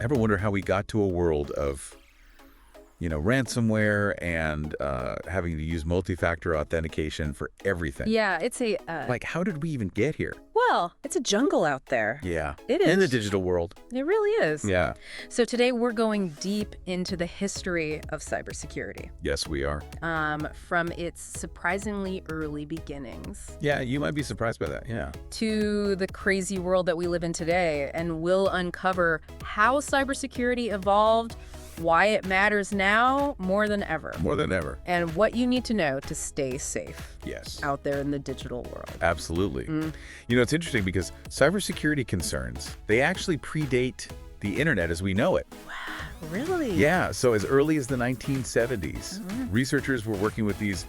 Ever wonder how we got to a world of, ransomware and having to use multi-factor authentication for everything? Yeah, it's a, Like, how did we even get here? well, it's a jungle out there. Yeah. It is. In the digital world. It really is. Yeah. So today we're going deep into the history of cybersecurity, Yes, we are. from its surprisingly early beginnings Yeah, you might be surprised by that. Yeah. to the crazy world that we live in today, and we'll uncover how cybersecurity evolved, why it matters now more than ever, More than ever. and what you need to know to stay safe Yes. out there in the digital world. Absolutely. It's interesting because cybersecurity concerns, they actually predate the internet as we know it. Really? Yeah, so as early as the 1970s, researchers were working with these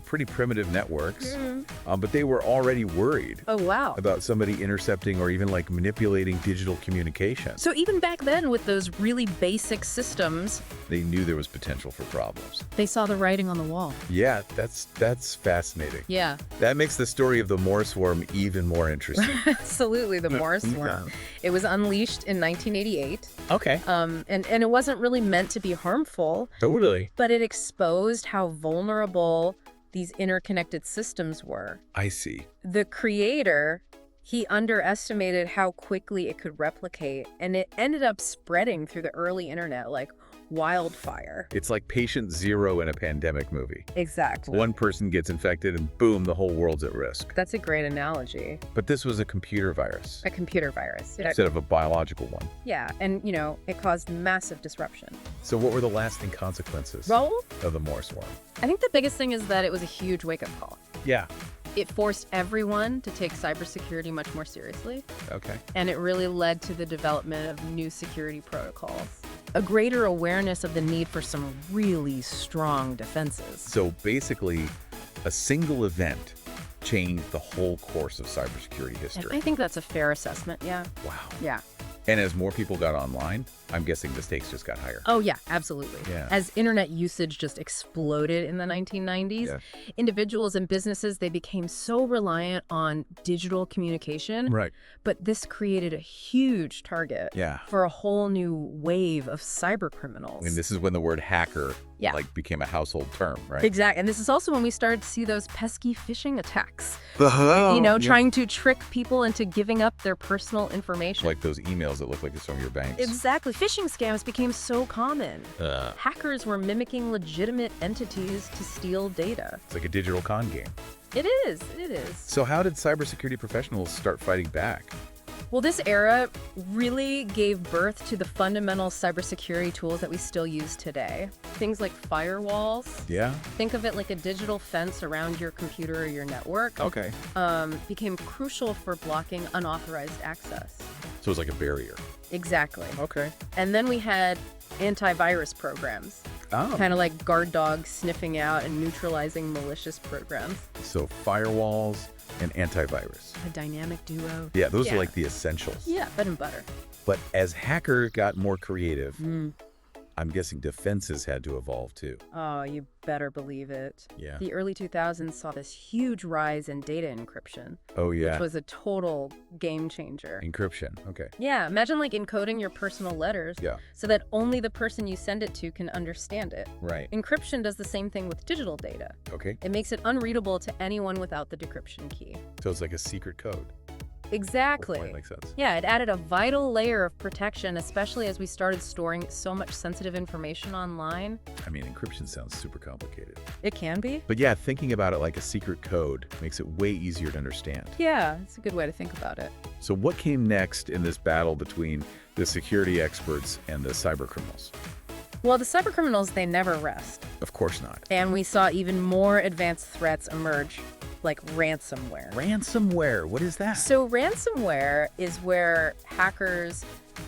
pretty primitive networks, but they were already worried Oh, wow. about somebody intercepting or even like manipulating digital communication. So even back then, with those really basic systems, They knew there was potential for problems. they saw the writing on the wall. Yeah, that's fascinating. Yeah, That makes the story of the Morse worm even more interesting. absolutely. The Morse worm. It was unleashed in 1988, Okay. and it wasn't really meant to be harmful, Totally. but it exposed how vulnerable these interconnected systems were. I see. The creator, he underestimated how quickly it could replicate, and it ended up spreading through the early internet like wildfire. It's like patient zero in a pandemic movie. Exactly. One person gets infected and boom, the whole world's at risk. That's a great analogy. But this was a computer virus A computer virus. instead of a biological one. Yeah, and it caused massive disruption. So what were the lasting consequences Raul, of the Morse worm? I think the biggest thing is that it was a huge wake-up call. Yeah. It forced everyone to take cybersecurity much more seriously, Okay. and it really led to the development of new security protocols. A greater awareness of the need for some really strong defenses. So basically, a single event changed the whole course of cybersecurity And history. I think that's a fair assessment, yeah. Wow. Yeah. And as more people got online, I'm guessing the stakes just got higher. Oh, yeah, absolutely. Yeah. As internet usage just exploded in the 1990s, Yeah. individuals and businesses, they became so reliant on digital communication. Right. But this created a huge target Yeah. for a whole new wave of cyber criminals. And this is when the word hacker Yeah. became a household term, right? Exactly. And this is also when we started to see those pesky phishing attacks. Yeah. Trying to trick people into giving up their personal information. Like those emails that look like it's from your banks. Exactly. Phishing scams became so common. It's Hackers were mimicking legitimate entities to steal data. like a digital con game. It is. It is. So how did cybersecurity professionals start fighting back? Well, this era really gave birth to the fundamental cybersecurity tools that we still use today. Things like firewalls. Yeah. Think of it like a digital fence around your computer or your network. Okay. Became crucial for blocking unauthorized access. So it's like a barrier. Exactly. Okay. And then we had antivirus programs, Oh. kind of like guard dogs sniffing out and neutralizing malicious programs. So firewalls and antivirus. A dynamic duo. Yeah, those Yeah. are like the essentials. Yeah, bread and butter. But as hackers got more creative, I'm guessing defenses had to evolve too. Oh, you better believe it. Yeah. The early 2000s saw this huge rise in data encryption, Oh, yeah. which was a total game changer. Encryption. Okay. Yeah, imagine like encoding your personal letters Yeah. so that only the person you send it to can understand it. Right. Encryption does the same thing with digital data. Okay. It makes it unreadable to anyone without the decryption key. So it's like a secret code. Exactly. That makes sense. Yeah, it added a vital layer of protection, especially as we started storing so much sensitive information online. I mean, encryption sounds super complicated. It can be. But yeah, thinking about it like a secret code makes it way easier to understand. Yeah, it's a good way to think about it. So what came next in this battle between the security experts and the cyber criminals? Well, the cybercriminals, they never rest. Of course not. And we saw even more advanced threats emerge, like ransomware. Ransomware, what is that? So ransomware is where hackers,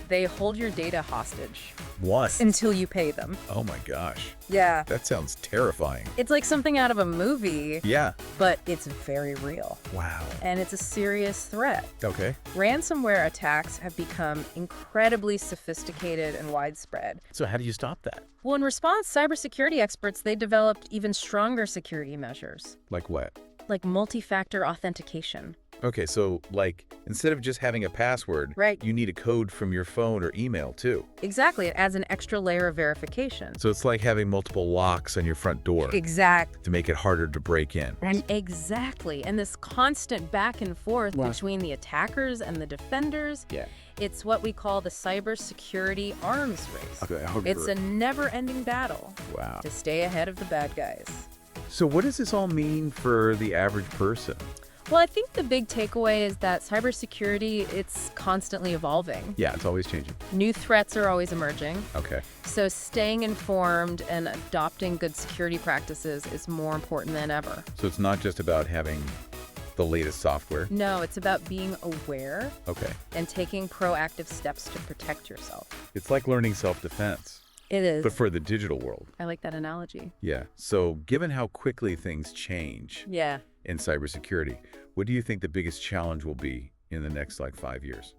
they hold your data hostage What? until you pay them. Oh my gosh. Yeah. That sounds terrifying. It's like something out of a movie, Yeah. but it's very real. Wow. And it's a serious threat. Okay. Ransomware attacks have become incredibly sophisticated and widespread. So how do you stop that? Well, in response, cybersecurity experts, they developed even stronger security measures. Like what? Like multi-factor authentication. Okay, so like instead of just having a password, Right. you need a code from your phone or email too. Exactly. It adds an extra layer of verification. So it's like having multiple locks on your front door Exactly. to make it harder to break in. Exactly. And this constant back and forth Wow. between the attackers and the defenders, Yeah. it's what we call the cybersecurity arms race. Okay, It's a never-ending battle wow. to stay ahead of the bad guys. So what does this all mean for the average person? Well, I think the big takeaway is that cybersecurity, it's constantly evolving. Yeah, it's always changing. New threats are always emerging. Okay. So staying informed and adopting good security practices is more important than ever. So it's not just about having the latest software. No, it's about being aware Okay. and taking proactive steps to protect yourself. It's like learning self-defense, It is. but for the digital world. I like that analogy. Yeah. So given how quickly things change Yeah. in cybersecurity, what do you think the biggest challenge will be in the next 5 years?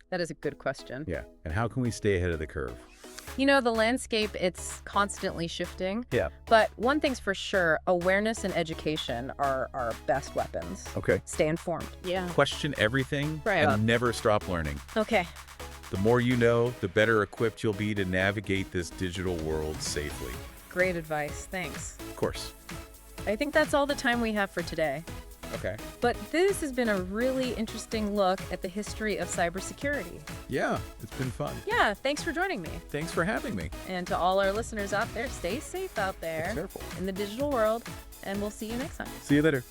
That is a good question. Yeah. And how can we stay ahead of the curve? You know, the landscape, it's constantly shifting. Yeah. But one thing's for sure, awareness and education are our best weapons. Okay. Stay informed. Yeah. Question everything Right. and never stop learning. Okay. The more you know, the better equipped you'll be to navigate this digital world safely. Great advice. Thanks. Of course. I think that's all the time we have for today. Okay. But this has been a really interesting look at the history of cybersecurity. Yeah, it's been fun. Yeah, thanks for joining me. Thanks for having me. And to all our listeners out there, stay safe out Be there careful. in the digital world, and we'll see you next time. See you later.